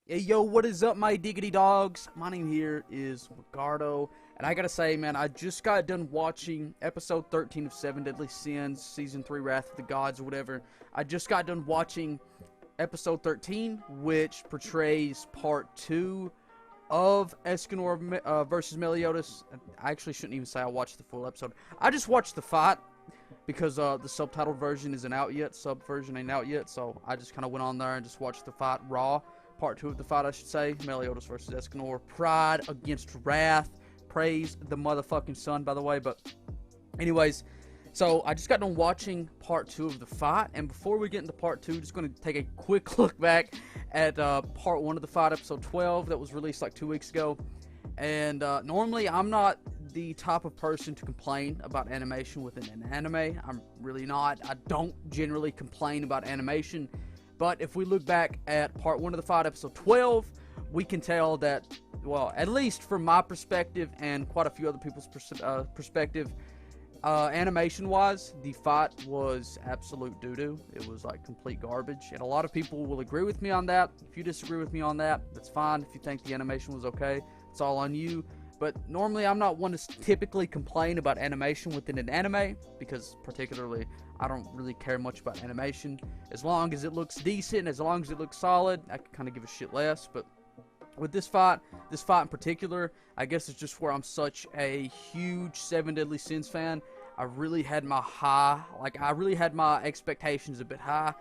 Hey yo, what is up, my diggity dogs? My name here is Ricardo, and I gotta say, man, I just got done watching episode 13 of Seven Deadly Sins, season 3, Wrath of the Gods, or whatever. I just got done watching episode 13, which portrays part 2 of Escanor versus Meliodas. I actually shouldn't even say I watched the full episode. I just watched the fight because the subtitled version isn't out yet, sub version ain't out yet, so I just kind of went on there and just watched the fight raw. Part 2 of the fight, I should say. Meliodas versus Escanor. Pride against Wrath. Praise the motherfucking sun, by the way. But anyways, so I just got done watching part 2 of the fight. And before we get into part 2, just going to take a quick look back at part 1 of the fight, episode 12, that was released like 2 weeks ago. And normally I'm not the type of person to complain about animation within an anime. I'm really not. I don't generally complain about animation. But if we look back at part 1 of the fight, episode 12, we can tell that, well, at least from my perspective and quite a few other people's perspective, animation-wise, the fight was absolute doo-doo. It was like complete garbage, and a lot of people will agree with me on that. If you disagree with me on that, that's fine. If you think the animation was okay, it's all on you. But normally I'm not one to typically complain about animation within an anime, because particularly I don't really care much about animation. As long as it looks decent, as long as it looks solid, I can kind of give a shit less. But with this fight in particular, I guess it's just where I'm such a huge Seven Deadly Sins fan. I really had my expectations a bit high,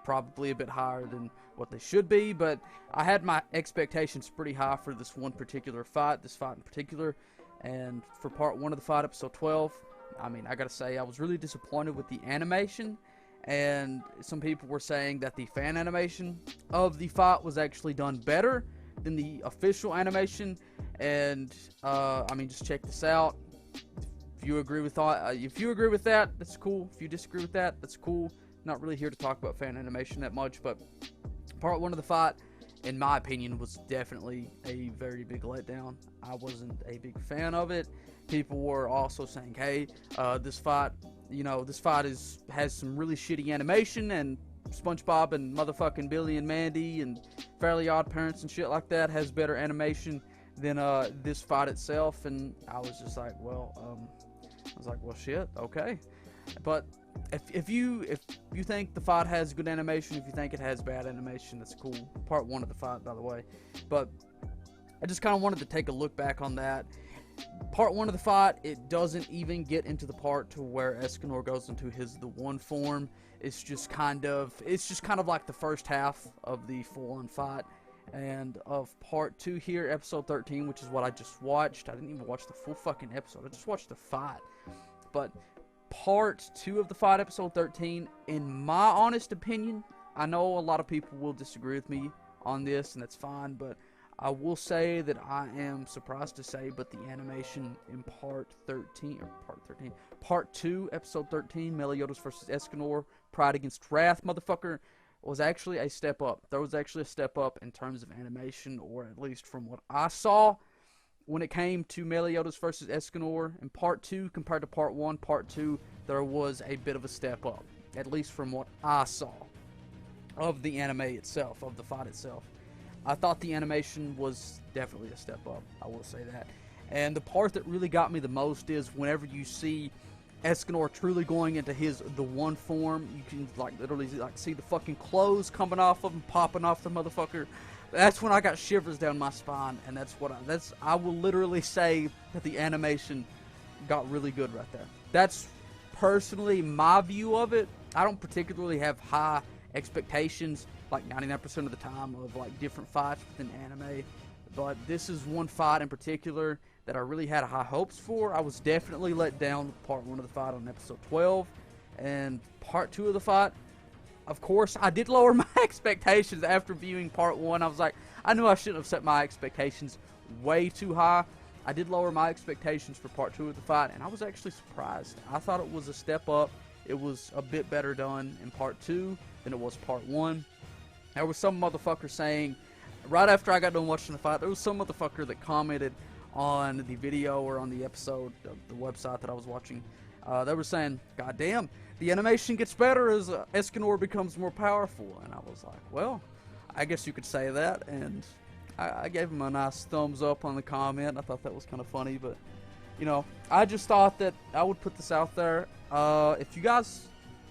probably a bit higher than what they should be, but I had my expectations pretty high for this one particular fight, this fight in particular. And for part 1 of the fight, episode 12, I mean, I gotta say, I was really disappointed with the animation, and some people were saying that the fan animation of the fight was actually done better than the official animation. And I mean, just check this out. If you agree with that, that's cool. If you disagree with that, that's cool. Not really here to talk about fan animation that much, but part 1 of the fight, in my opinion, was definitely a very big letdown. I wasn't a big fan of it. People were also saying, hey, this fight has some really shitty animation, and SpongeBob and motherfucking Billy and Mandy and Fairly Odd Parents and shit like that has better animation than this fight itself. And I was just like, well, shit, okay. But if you think the fight has good animation, if you think it has bad animation, that's cool. Part 1 of the fight, by the way. But I just kind of wanted to take a look back on that. Part 1 of the fight, it doesn't even get into the part to where Escanor goes into the one form. It's just kind of like the first half of the full-on fight. And of part 2 here, episode 13, which is what I just watched. I didn't even watch the full fucking episode. I just watched the fight. But part 2 of the fight, episode 13, in my honest opinion, I know a lot of people will disagree with me on this, and that's fine, but I will say that I am surprised to say, but the animation in part 2, episode 13, Meliodas versus Escanor, Pride against Wrath, motherfucker, was actually a step up. There was actually a step up in terms of animation, or at least from what I saw. When it came to Meliodas versus Escanor in part 2 compared to part 1, part 2, there was a bit of a step up, at least from what I saw of the anime itself, of the fight itself. I thought the animation was definitely a step up, I will say that. And the part that really got me the most is whenever you see Escanor truly going into the one form, you can literally see the fucking clothes coming off of him, popping off the motherfucker. That's when I got shivers down my spine, and I will literally say that the animation got really good right there. That's personally my view of it. I don't particularly have high expectations like 99% of the time of like different fights within anime, but this is one fight in particular that I really had high hopes for. I was definitely let down with part 1 of the fight on episode 12, and part 2 of the fight, of course, I did lower my expectations after viewing part 1. I was like, I knew I shouldn't have set my expectations way too high. I did lower my expectations for part 2 of the fight, and I was actually surprised. I thought it was a step up. It was a bit better done in part 2 than it was part 1. There was some motherfucker saying, right after I got done watching the fight, there was some motherfucker that commented on the video or on the episode of the website that I was watching. They were saying, God damn, the animation gets better as Escanor becomes more powerful. And I was like, well, I guess you could say that, and I gave him a nice thumbs up on the comment. I thought that was kind of funny, but you know, I just thought that I would put this out there. If you guys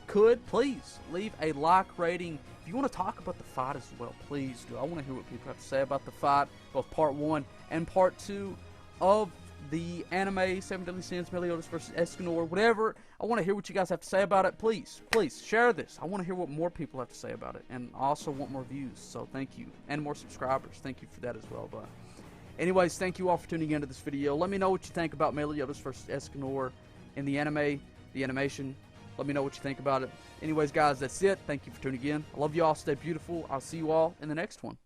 could, please leave a like rating. If you want to talk about the fight as well, please do. I want to hear what people have to say about the fight, both part 1 and part 2 of the anime 7 Deadly Sins, Meliodas versus Escanor, whatever. I want to hear what you guys have to say about it. Please share this. I want to hear what more people have to say about it, and I also want more views, so thank you, and more subscribers. Thank you for that as well. But anyways, thank you all for tuning into this video. Let me know what you think about Meliodas versus Escanor in the anime, the animation. Let me know what you think about it. Anyways, guys, that's it. Thank you for tuning in. I love you all. Stay beautiful. I'll see you all in the next one.